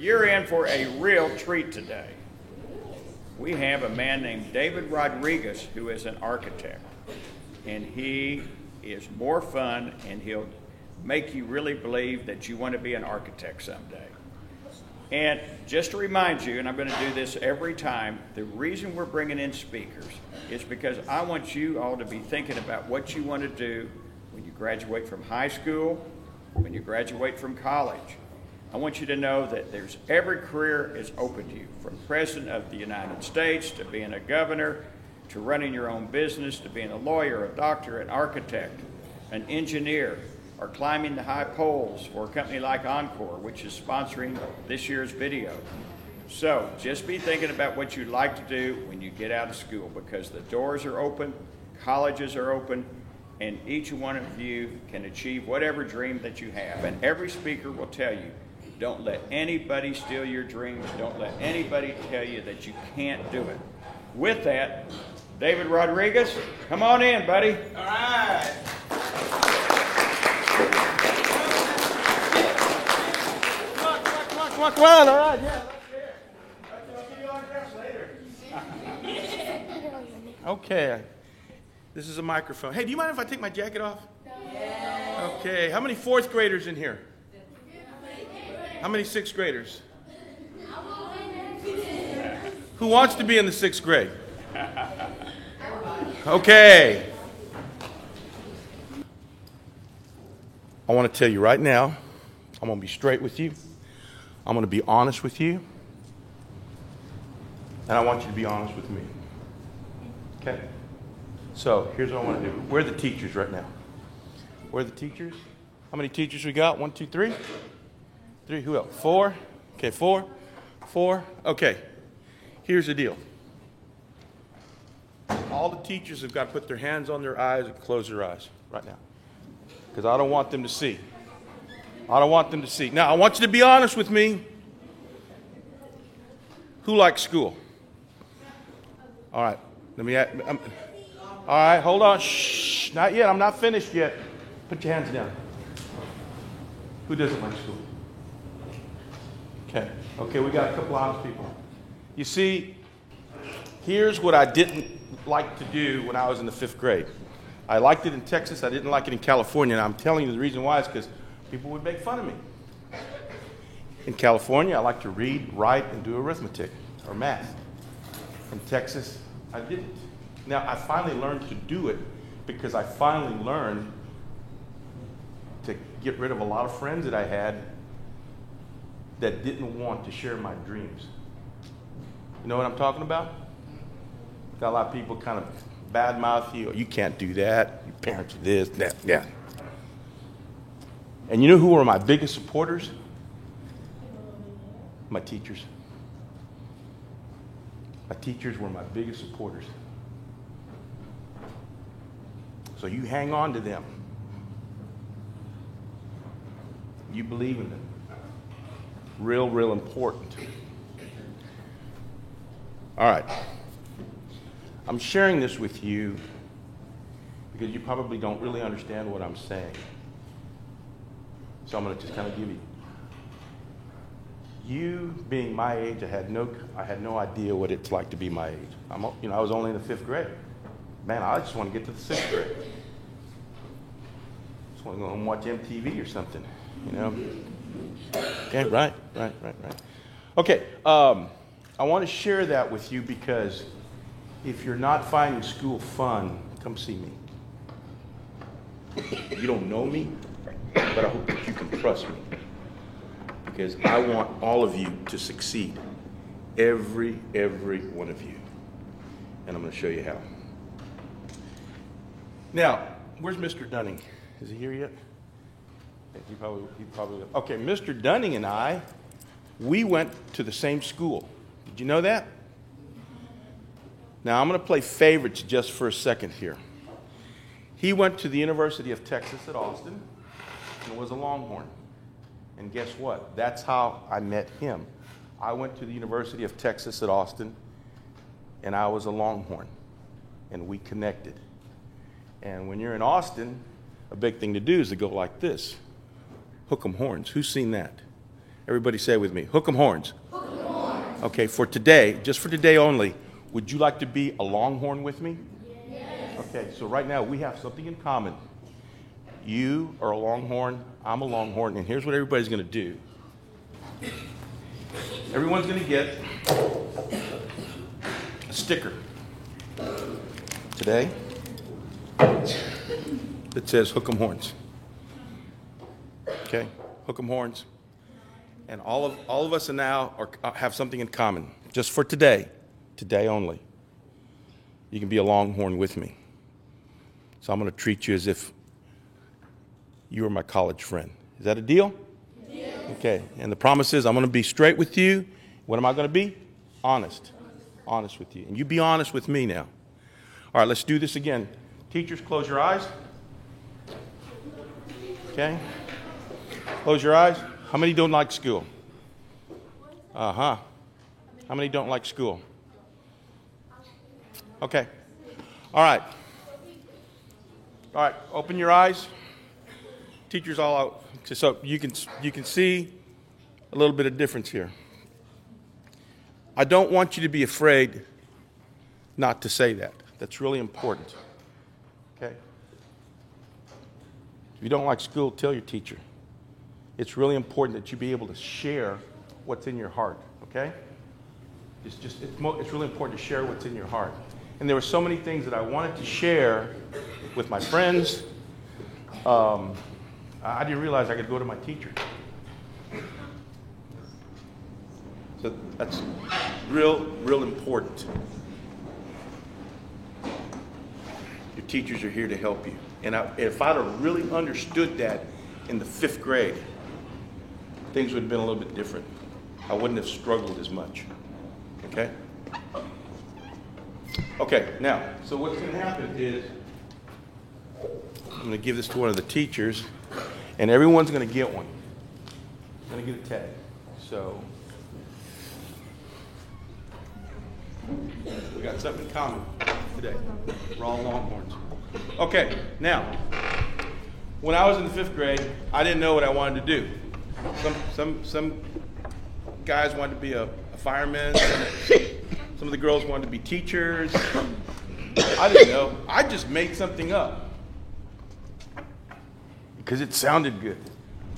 You're in for a real treat today. We have a man named David Rodriguez who is an architect, and he is more fun, and he'll make you really believe that you want to be an architect someday. And just to remind you, and I'm going to do this every time, the reason we're bringing in speakers is because I want you all to be thinking about what you want to do when you graduate from high school, when you graduate from college. I want you to know that every career is open to you, from President of the United States to being a governor, to running your own business, to being a lawyer, a doctor, an architect, an engineer, or climbing the high poles for a company like Encore, which is sponsoring this year's video. So just be thinking about what you'd like to do when you get out of school, because the doors are open, colleges are open, and each one of you can achieve whatever dream that you have. And every speaker will tell you, don't let anybody steal your dreams. Don't let anybody tell you that you can't do it. With that, David Rodriguez, come on in, buddy. All right. Come on, all right, yeah. I'll give you autographs later. Okay. This is a microphone. Hey, do you mind if I take my jacket off? Yeah. Okay. How many fourth graders in here? How many sixth graders? Who wants to be in the sixth grade? Okay. I want to tell you right now, I'm going to be straight with you. I'm going to be honest with you. And I want you to be honest with me. Okay? So here's what I want to do. Where are the teachers right now? Where are the teachers? How many teachers we got? 1, 2, 3? 3, who else? 4? Okay, 4. 4. Okay. Here's the deal. All the teachers have got to put their hands on their eyes and close their eyes right now. Because I don't want them to see. I don't want them to see. Now, I want you to be honest with me. Who likes school? All right. All right, hold on. Shh. Not yet. I'm not finished yet. Put your hands down. Who doesn't like school? Okay. Okay, we got a couple honest people. You see, here's what I didn't like to do when I was in the 5th grade. I liked it in Texas. I didn't like it in California. And I'm telling you the reason why is because people would make fun of me. In California, I like to read, write, and do arithmetic or math. In Texas, I didn't. Now, I finally learned to do it because I finally learned to get rid of a lot of friends that I had that didn't want to share my dreams. You know what I'm talking about? Got a lot of people kind of badmouth you. Oh, you can't do that. Your parents are this, that, yeah. And you know who were my biggest supporters? My teachers. My teachers were my biggest supporters. So you hang on to them. You believe in them. Real, real important. All right. I'm sharing this with you because you probably don't really understand what I'm saying. So I'm going to just kind of give you. You being my age, I had no idea what it's like to be my age. I was only in the 5th grade. Man, I just want to get to the 6th grade. Just want to go home and watch MTV or something, you know. Okay, right. Okay, I want to share that with you because if you're not finding school fun, come see me. You don't know me, but I hope that you can trust me. Because I want all of you to succeed. Every one of you. And I'm going to show you how. Now, where's Mr. Dunning? Is he here yet? He probably. Okay, Mr. Dunning and I, we went to the same school. Did you know that? Now, I'm going to play favorites just for a second here. He went to the University of Texas at Austin and was a Longhorn. And guess what? That's how I met him. I went to the University of Texas at Austin, and I was a Longhorn. And we connected. And when you're in Austin, a big thing to do is to go like this. Hook 'em horns. Who's seen that? Everybody say it with me. Hook 'em horns. Hook 'em horns. Okay, for today, just for today only, would you like to be a longhorn with me? Yes. Okay, so right now we have something in common. You are a longhorn, I'm a longhorn, and here's what everybody's going to do. Everyone's going to get a sticker today that says Hook 'em horns. Okay, Hook 'em horns. And all of us now have something in common. Just for today only. You can be a longhorn with me. So I'm going to treat you as if you were my college friend. Is that a deal? Yes. Okay. And the promise is I'm going to be straight with you. What am I going to be? Honest. Honest with you. And you be honest with me now. All right, let's do this again. Teachers, close your eyes. Okay. Close your eyes. How many don't like school? Uh-huh. How many don't like school? Okay. All right. All right, open your eyes. Teachers all out. So you can see a little bit of difference here. I don't want you to be afraid not to say that. That's really important. Okay? If you don't like school, tell your teacher. It's really important that you be able to share what's in your heart, okay? It's really important to share what's in your heart. And there were so many things that I wanted to share with my friends. I didn't realize I could go to my teacher. So that's real important. Your teachers are here to help you. And if I'd have really understood that in the 5th grade, things would have been a little bit different. I wouldn't have struggled as much. Okay? Okay, now, so what's going to happen is I'm going to give this to one of the teachers, and everyone's going to get one. Going to get a tag. So we got something in common today. We're all Longhorns. Okay, now, when I was in the 5th grade, I didn't know what I wanted to do. Some guys wanted to be a fireman. Some of the girls wanted to be teachers. I didn't know. I just made something up because it sounded good.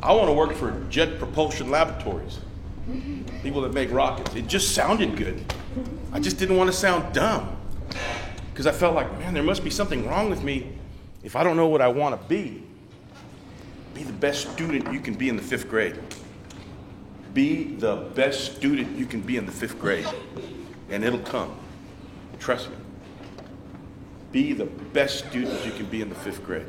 I want to work for Jet Propulsion Laboratories, people that make rockets. It just sounded good. I just didn't want to sound dumb because I felt like, man, there must be something wrong with me if I don't know what I want to be. Be the best student you can be in the 5th grade. Be the best student you can be in the 5th grade. And it'll come. Trust me. Be the best student you can be in the 5th grade.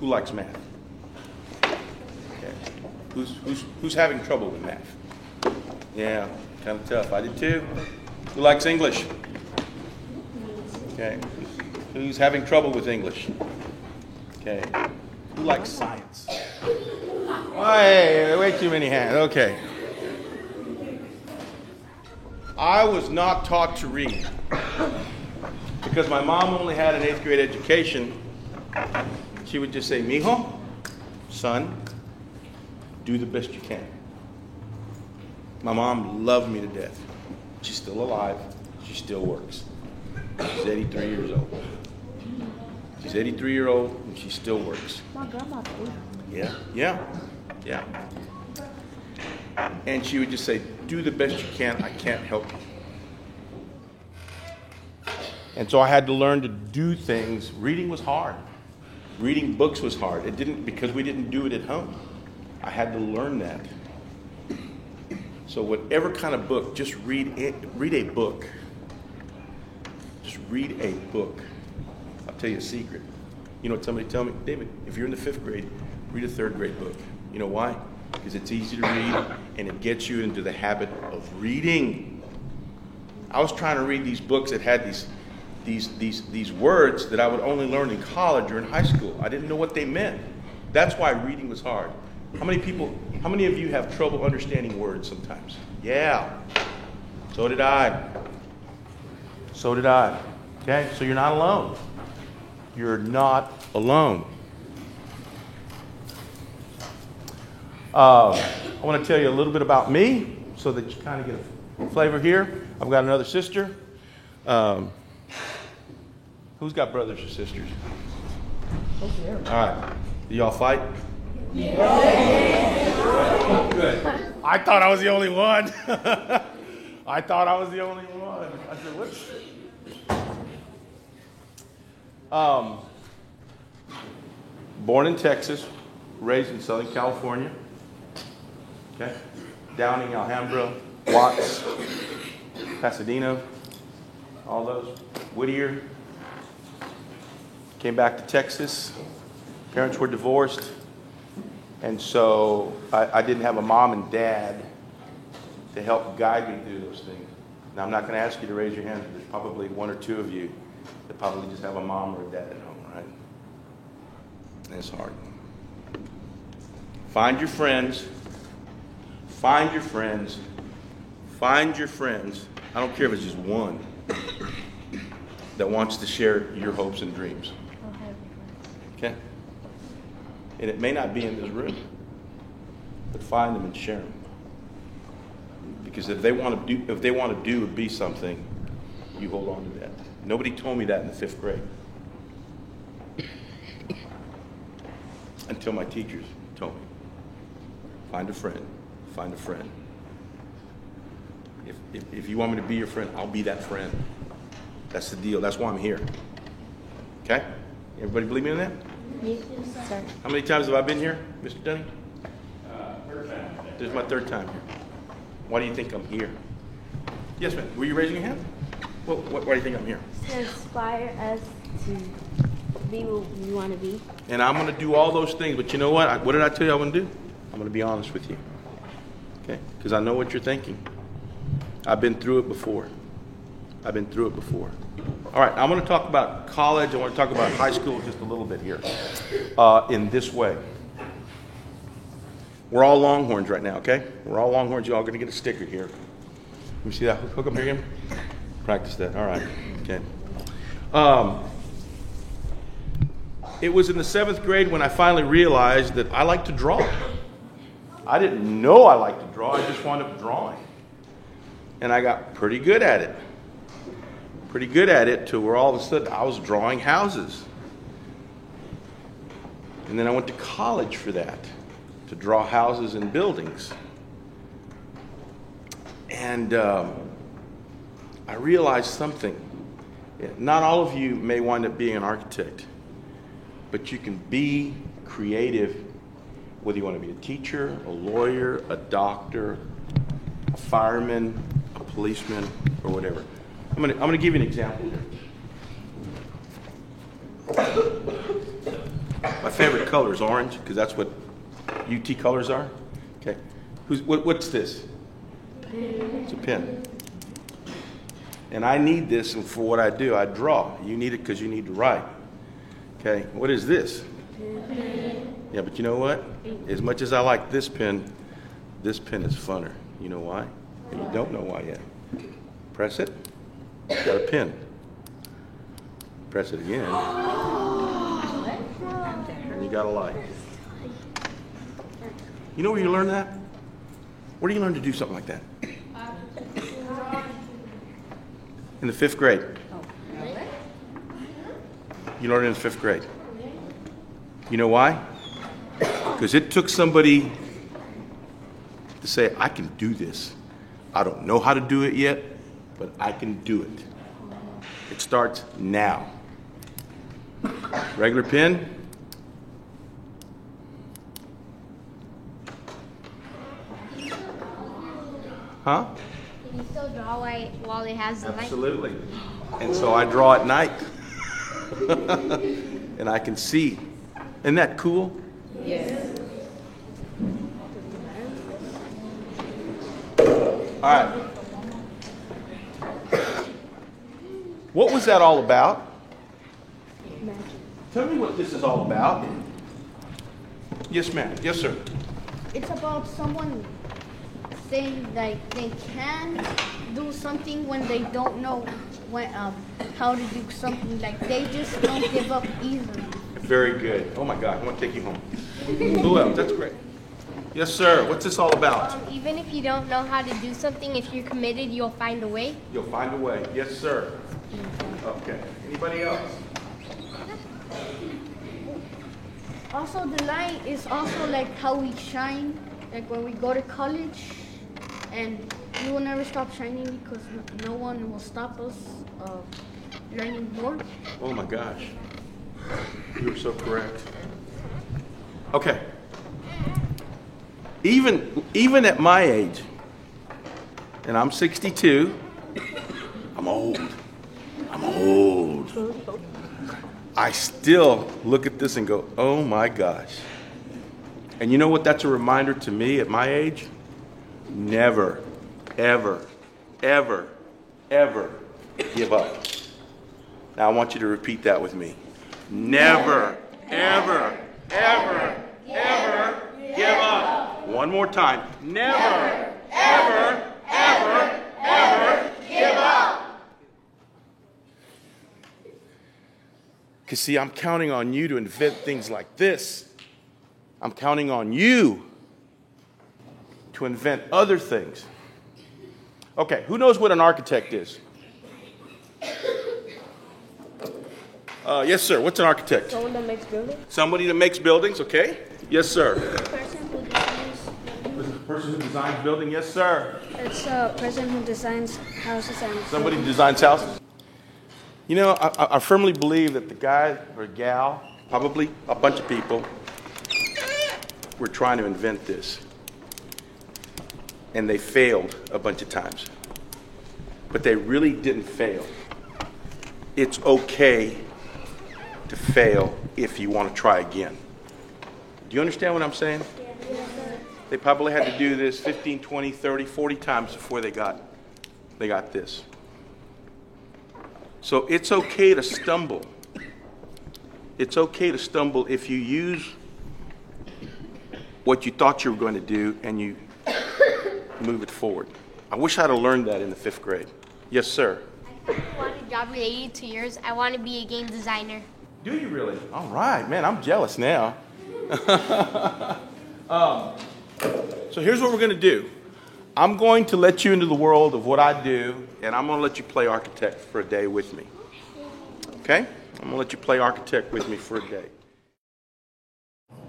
Who likes math? Okay. Who's having trouble with math? Yeah, kind of tough. I did too. Who likes English? Okay. Who's having trouble with English? Okay. Who likes science? Oh, hey, way too many hands. Okay. I was not taught to read because my mom only had an 8th grade education. She would just say, "Mijo, son, do the best you can." My mom loved me to death. She's still alive. She still works. She's 83 years old. She's 83-year-old and she still works. My grandma too. Yeah. And she would just say, "Do the best you can. I can't help you." And so I had to learn to do things. Reading was hard. Reading books was hard. It didn't, because we didn't do it at home. I had to learn that. So whatever kind of book, just read it. Read a book. Just read a book. I'll tell you a secret. You know what somebody told me? David, if you're in the 5th grade, read a 3rd grade book. You know why? Because it's easy to read and it gets you into the habit of reading. I was trying to read these books that had these words that I would only learn in college or in high school. I didn't know what they meant. That's why reading was hard. How many of you have trouble understanding words sometimes? Yeah. So did I. Okay? So you're not alone. You're not alone. I want to tell you a little bit about me so that you kind of get a flavor here. I've got another sister. Who's got brothers or sisters? All right. Do y'all fight? Yeah. Good. I thought I was the only one. I thought I was the only one. I said, what's... Born in Texas, raised in Southern California. Okay. Downing, Alhambra, Watts, Pasadena, all those. Whittier. Came back to Texas. Parents were divorced. And so I didn't have a mom and dad to help guide me through those things. Now, I'm not going to ask you to raise your hand. There's probably one or two of you that probably just have a mom or a dad at home, right? And it's hard. Find your friends. Find your friends. Find your friends. I don't care if it's just one that wants to share your hopes and dreams. Okay? And it may not be in this room, but find them and share them. Because if they want to do or be something, you hold on to that. Nobody told me that in the 5th grade. Until my teachers told me. Find a friend. Find a friend. If you want me to be your friend, I'll be that friend. That's the deal. That's why I'm here. Okay? Everybody believe me in that? Yes, sir. How many times have I been here, Mr. Dunning? Third time. This is my 3rd time here. Why do you think I'm here? Yes, ma'am. Were you raising your hand? Why do you think I'm here? To inspire us to be what we want to be. And I'm going to do all those things, but you know what? What did I tell you I want to do? I'm going to be honest with you. Okay? Because I know what you're thinking. I've been through it before. I've been through it before. All right, I'm going to talk about college. I want to talk about high school just a little bit here. In this way. We're all Longhorns right now, okay? We're all Longhorns. You're all going to get a sticker here. Let me see that. Hook up here again. Practice that. All right. Okay. It was in the 7th grade when I finally realized that I like to draw. I didn't know I liked to draw. I just wound up drawing. And I got pretty good at it. Pretty good at it to where all of a sudden I was drawing houses. And then I went to college for that, to draw houses and buildings. And I realized something. Not all of you may wind up being an architect, but you can be creative, whether you want to be a teacher, a lawyer, a doctor, a fireman, a policeman, or whatever. I'm gonna give you an example here. My favorite color is orange because that's what UT colors are. Okay, what's this? It's a pen. And I need this for what I do. I draw. You need it because you need to write. Okay, what is this? Yeah, but you know what? As much as I like this pen is funner. You know why? And you don't know why yet. Press it. You got a pen. Press it again. And you got a light. You know where you learn that? Where do you learn to do something like that? In the 5th grade. You learn in the 5th grade. You know why? Because it took somebody to say, I can do this. I don't know how to do it yet, but I can do it. It starts now. Regular pen. Huh? Can you still draw while it has the light? Absolutely. And so I draw at night. And I can see. Isn't that cool? Yes. All right. What was that all about? Tell me what this is all about. Yes, ma'am. Yes, sir. It's about someone saying like they can do something when they don't know how to do something. Like they just don't give up easily. Very good. Oh my God, I want to take you home. Who else? That's great. Yes, sir. What's this all about? Even if you don't know how to do something, if you're committed, you'll find a way. You'll find a way. Yes, sir. Okay. Anybody else? Also, the light is also like how we shine, like when we go to college, and we will never stop shining because no one will stop us learning more. Oh my gosh. You are so correct. Okay. Even at my age, and I'm 62, I'm old. I still look at this and go, oh my gosh. And you know what that's a reminder to me at my age? Never, ever, ever, ever give up. Now I want you to repeat that with me. Never, ever, ever, ever give up. One more time. Never, ever, ever, ever give up. Because see, I'm counting on you to invent things like this. I'm counting on you to invent other things. Okay, who knows what an architect is? Yes, sir. What's an architect? Someone that makes buildings. Somebody that makes buildings, okay? Yes, sir. Person who designs. The person who designs building, yes, sir. It's a person who designs houses and. Somebody who designs houses. You know, I firmly believe that the guy or gal, probably a bunch of people, were trying to invent this. And they failed a bunch of times. But they really didn't fail. It's okay to fail if you want to try again. Do you understand what I'm saying? They probably had to do this 15, 20, 30, 40 times before they got this. So it's okay to stumble. It's okay to stumble if you use what you thought you were going to do and you move it forward. I wish I'd have learned that in the 5th grade. Yes, sir. I want a job related to yours. I want to be a game designer. Do you really? All right, man, I'm jealous now. So here's what we're going to do. I'm going to let you into the world of what I do, and I'm going to let you play architect for a day with me. Okay? I'm going to let you play architect with me for a day.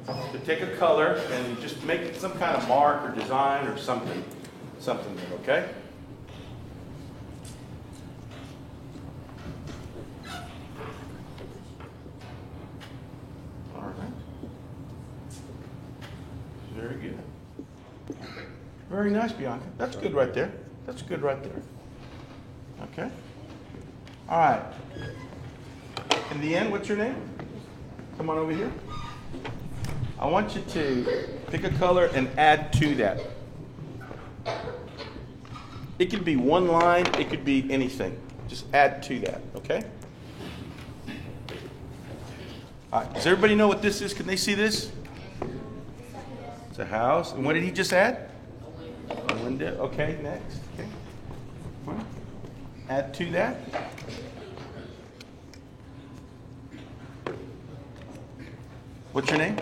So take a color and just make some kind of mark or design or something there, okay? All right. Very good. Very nice, Bianca. That's good right there. That's good right there. Okay. All right. In the end, what's your name? Come on over here. I want you to pick a color and add to that. It could be one line. It could be anything. Just add to that, okay? All right. Does everybody know what this is? Can they see this? It's a house. And what did he just add? A window. Okay, next. Okay. Add to that. What's your name?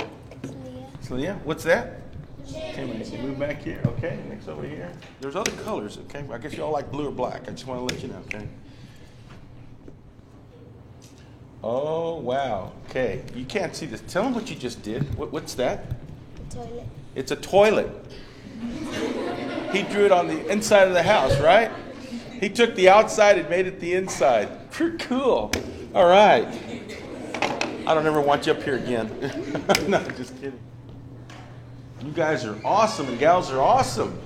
Celia. What's that? Okay, move back here. Okay, next over here. There's other colors, okay? I guess y'all like blue or black. I just want to let you know, okay? Oh, wow. Okay, you can't see this. Tell them what you just did. What's that? Toilet. It's a toilet. He drew it on the inside of the house, right? He took the outside and made it the inside. Pretty cool. All right. I don't ever want you up here again. No, just kidding. You guys are awesome and gals are awesome.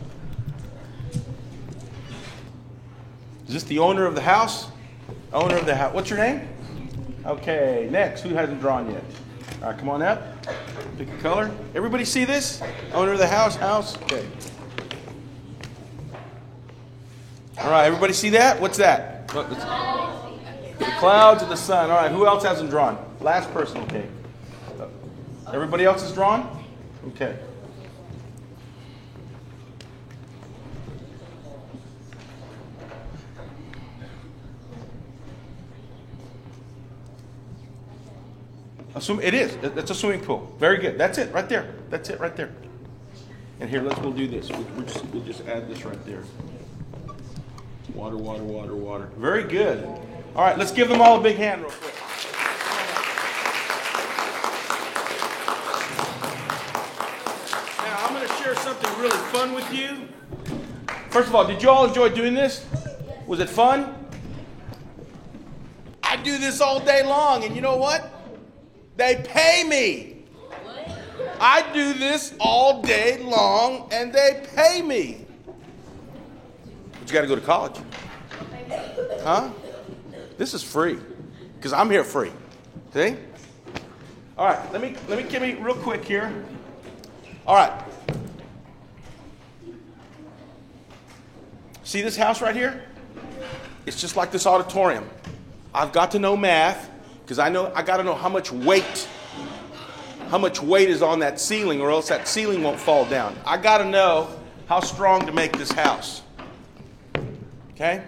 Is this the owner of the house? Owner of the house. What's your name? Okay, next. Who hasn't drawn yet? All right, come on up. Pick a color. Everybody see this? Owner of the house? Okay. All right, everybody see that? What's that? The clouds and the sun. All right, who else hasn't drawn? Last person, okay. Everybody else is drawn? Okay. It is. It's a swimming pool. Very good. That's it right there. That's it right there. And here, we'll do this. We'll just add this right there. Water, water, water, water. Very good. All right, let's give them all a big hand real quick. Now, I'm going to share something really fun with you. First of all, did you all enjoy doing this? Was it fun? I do this all day long, and you know what? They pay me. I do this all day long, and they pay me. But you got to go to college. Huh? This is free, because I'm here free. See? All right, let me give me real quick here. All right. See this house right here? It's just like this auditorium. I've got to know math, because I got to know how much weight is on that ceiling, or else that ceiling won't fall down. I got to know how strong to make this house. Okay?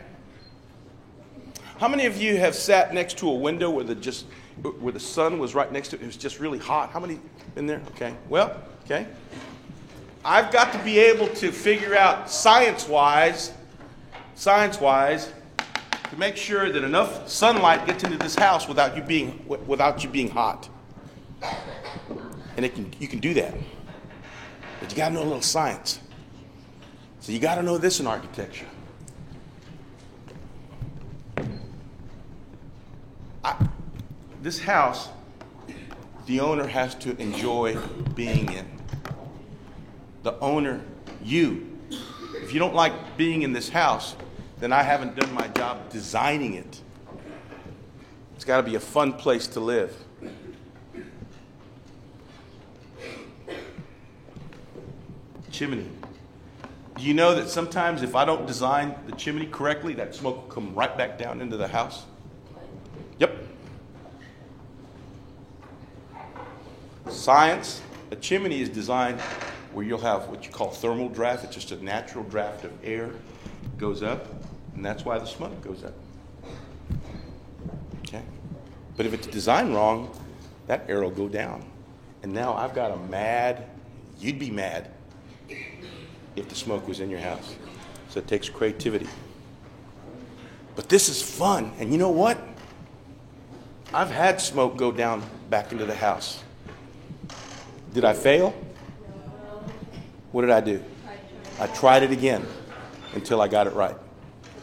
How many of you have sat next to a window where the sun was right next to it? It was just really hot. How many been there? Okay. Well, okay. I've got to be able to figure out science-wise, to make sure that enough sunlight gets into this house without you being hot. And you can do that. But you got to know a little science. So you got to know this in architecture. This house, the owner has to enjoy being in. The owner, you. If you don't like being in this house, then I haven't done my job designing it. It's got to be a fun place to live. Chimney. Do you know that sometimes if I don't design the chimney correctly, that smoke will come right back down into the house? Yep. Science, a chimney is designed where you'll have what you call thermal draft. It's just a natural draft of air goes up, and that's why the smoke goes up. Okay? But if it's designed wrong, that air will go down. And now I've got you'd be mad if the smoke was in your house. So it takes creativity. But this is fun. And you know what? I've had smoke go down back into the house. Did I fail? What did I do? I tried it again until I got it right.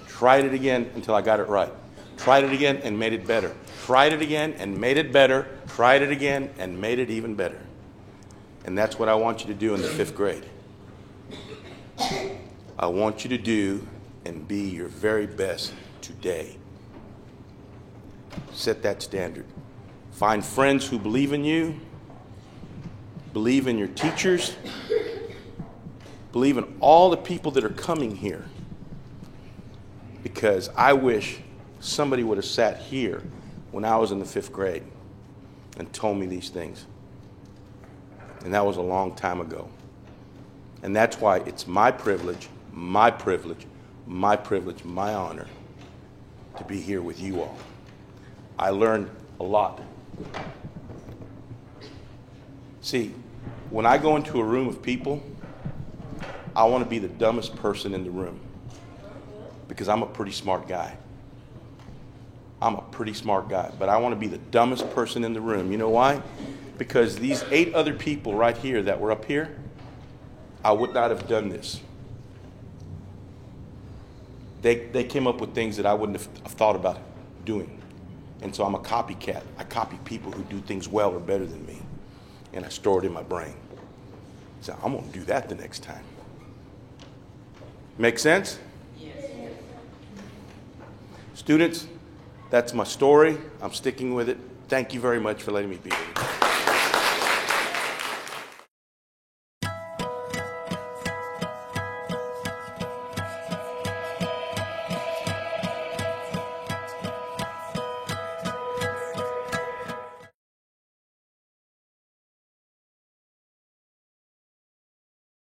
Tried it again until I got it right. Tried it again and made it better. Tried it again and made it better. Tried it again and made it even better. And that's what I want you to do in the 5th grade. I want you to do and be your very best today. Set that standard. Find friends who believe in you, believe in your teachers, believe in all the people that are coming here. Because I wish somebody would have sat here when I was in the 5th grade and told me these things. And that was a long time ago. And that's why it's my privilege, my honor to be here with you all. I learned a lot. See, when I go into a room of people, I want to be the dumbest person in the room because I'm a pretty smart guy. But I want to be the dumbest person in the room. You know why? Because these 8 other people right here that were up here, I would not have done this. They came up with things that I wouldn't have thought about doing. And so I'm a copycat. I copy people who do things well or better than me. And I store it in my brain. So I'm going to do that the next time. Make sense? Yes. Students, that's my story. I'm sticking with it. Thank you very much for letting me be here.